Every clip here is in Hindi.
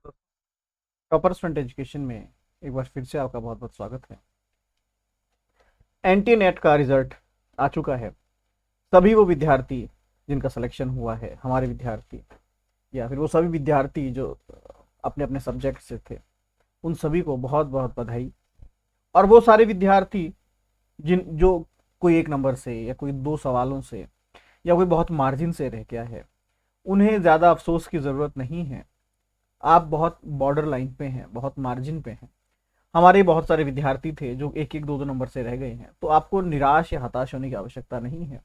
टॉपर स्टूडेंट एजुकेशन में एक बार फिर से आपका बहुत बहुत स्वागत है। एनटी नेट का रिजल्ट आ चुका है। सभी वो विद्यार्थी जिनका सिलेक्शन हुआ है, हमारे विद्यार्थी या फिर वो सभी विद्यार्थी जो अपने अपने सब्जेक्ट से थे, उन सभी को बहुत बहुत बधाई। और वो सारे विद्यार्थी जिन जो कोई एक नंबर से या कोई दो सवालों से या कोई बहुत मार्जिन से रह गया है, उन्हें ज़्यादा अफसोस की ज़रूरत नहीं है। आप बहुत बॉर्डर लाइन पे हैं, बहुत मार्जिन पे हैं। हमारे बहुत सारे विद्यार्थी थे जो एक एक दो दो नंबर से रह गए हैं, तो आपको निराश या हताश होने की आवश्यकता नहीं है।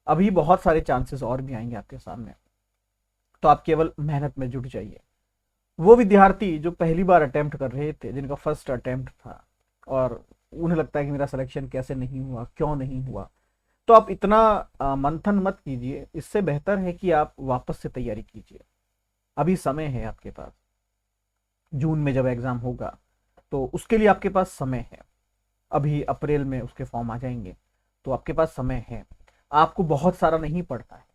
अभी बहुत सारे चांसेस और भी आएंगे आपके सामने, तो आप केवल मेहनत में जुट जाइए। वो विद्यार्थी जो पहली बार अटेम्प्ट कर रहे थे, जिनका फर्स्ट अटेम्प्ट था और उन्हें लगता है कि मेरा सिलेक्शन कैसे नहीं हुआ, क्यों नहीं हुआ, तो आप इतना मंथन मत कीजिए। इससे बेहतर है कि आप वापस से तैयारी कीजिए। अभी समय है आपके पास। जून में जब एग्जाम होगा तो उसके लिए आपके पास समय है। अभी अप्रैल में उसके फॉर्म आ जाएंगे, तो आपके पास समय है। आपको बहुत सारा नहीं पड़ता है।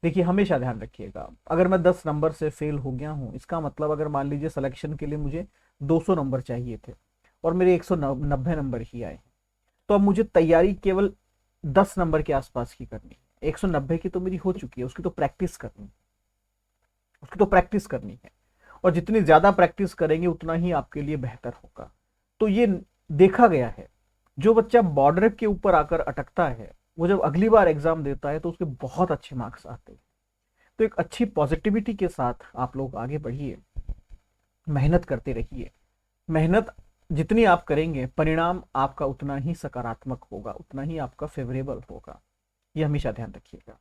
देखिए, हमेशा ध्यान रखिएगा, अगर मैं 10 नंबर से फेल हो गया हूँ, इसका मतलब अगर मान लीजिए सिलेक्शन के लिए मुझे 200 नंबर चाहिए थे और मेरे 190 नंबर ही आए, तो अब मुझे तैयारी केवल 10 नंबर के आसपास की करनी है। 190 की तो मेरी हो चुकी है, उसकी तो प्रैक्टिस करनी है। और जितनी ज्यादा प्रैक्टिस करेंगे उतना ही आपके लिए बेहतर होगा। तो ये देखा गया है, जो बच्चा बॉर्डर के ऊपर आकर अटकता है, वो जब अगली बार एग्जाम देता है तो उसके बहुत अच्छे मार्क्स आते हैं। तो एक अच्छी पॉजिटिविटी के साथ आप लोग आगे बढ़िए, मेहनत करते रहिए। मेहनत जितनी आप करेंगे, परिणाम आपका उतना ही सकारात्मक होगा, उतना ही आपका फेवरेबल होगा। ये हमेशा ध्यान रखिएगा।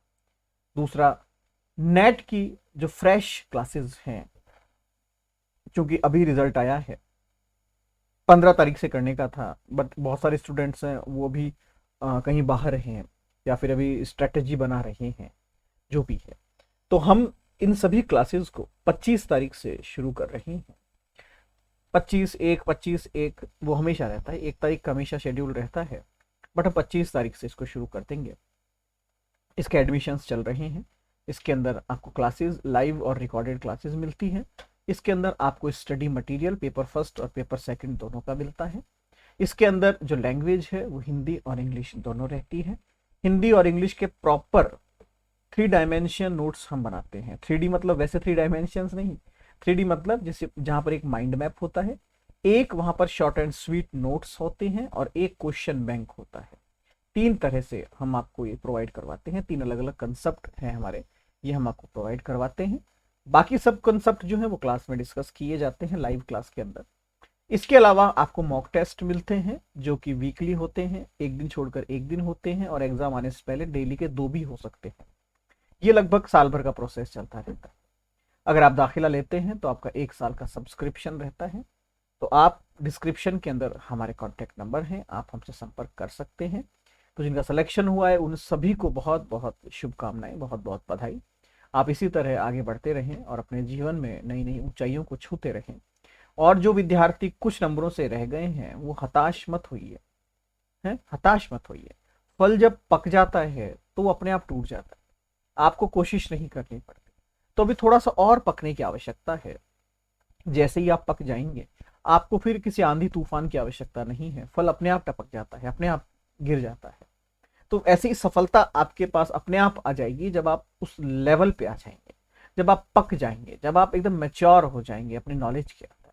दूसरा, नेट की जो फ्रेश क्लासेस हैं, क्योंकि अभी रिजल्ट आया है, 15 तारीख से करने का था, बट बहुत सारे स्टूडेंट्स हैं वो भी कहीं बाहर हैं या फिर अभी स्ट्रेटजी बना रहे हैं, जो भी है। तो हम इन सभी क्लासेस को 25 तारीख से शुरू कर रहे हैं। 25 एक वो हमेशा रहता है, 1 तारीख का हमेशा शेड्यूल रहता है, बट हम 25 तारीख से इसको शुरू कर देंगे। इसके एडमिशन्स चल रहे हैं। इसके अंदर आपको क्लासेस लाइव और रिकॉर्डेड क्लासेस मिलती हैं। इसके अंदर आपको स्टडी मटेरियल पेपर फर्स्ट और पेपर सेकंड दोनों का मिलता है। इसके अंदर जो लैंग्वेज है वो हिंदी और इंग्लिश दोनों रहती है। हिंदी और इंग्लिश के प्रॉपर 3 डायमेंशन नोट्स हम बनाते हैं। 3D मतलब वैसे 3 डायमेंशन नहीं, 3D मतलब जैसे जहाँ पर एक माइंड मैप होता है, एक वहाँ पर शॉर्ट एंड स्वीट नोट्स होते हैं और एक क्वेश्चन बैंक होता है। 3 तरह से हम आपको ये प्रोवाइड करवाते हैं। 3 अलग अलग कंसेप्ट हैं हमारे, ये हम आपको प्रोवाइड करवाते हैं। बाकी सब कंसेप्ट जो है वो क्लास में डिस्कस किए जाते हैं लाइव क्लास के अंदर। इसके अलावा आपको मॉक टेस्ट मिलते हैं जो कि वीकली होते हैं, एक दिन छोड़कर एक दिन होते हैं, और एग्जाम आने से पहले डेली के 2 भी हो सकते हैं। ये लगभग साल भर का प्रोसेस चलता रहता है। अगर आप दाखिला लेते हैं तो आपका 1 साल का सब्सक्रिप्शन रहता है। तो आप डिस्क्रिप्शन के अंदर हमारे कॉन्टैक्ट नंबर हैं, आप हमसे संपर्क कर सकते हैं। तो जिनका सिलेक्शन हुआ है उन सभी को बहुत बहुत शुभकामनाएं, बहुत बहुत बधाई। आप इसी तरह आगे बढ़ते रहें और अपने जीवन में नई नई ऊंचाइयों को छूते रहें। और जो विद्यार्थी कुछ नंबरों से रह गए हैं वो हताश मत होइए, हैं, हताश मत होइए। फल जब पक जाता है तो वो अपने आप टूट जाता है, आपको कोशिश नहीं करनी पड़ती। तो अभी थोड़ा सा और पकने की आवश्यकता है। जैसे ही आप पक जाएंगे, आपको फिर किसी आंधी तूफान की आवश्यकता नहीं है, फल अपने आप टपक जाता है, अपने आप गिर जाता है। तो ऐसी सफलता आपके पास अपने आप आ जाएगी जब आप उस लेवल पे आ जाएंगे, जब आप पक जाएंगे, जब आप एकदम मैच्योर हो जाएंगे अपनी नॉलेज के अंदर।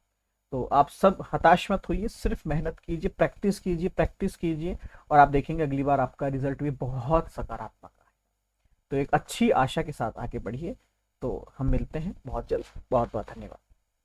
तो आप सब हताश मत होइए, सिर्फ मेहनत कीजिए, प्रैक्टिस कीजिए, प्रैक्टिस कीजिए, और आप देखेंगे अगली बार आपका रिजल्ट भी बहुत सकारात्मक है। तो एक अच्छी आशा के साथ आगे बढ़िए। तो हम मिलते हैं बहुत जल्द। बहुत बहुत धन्यवाद।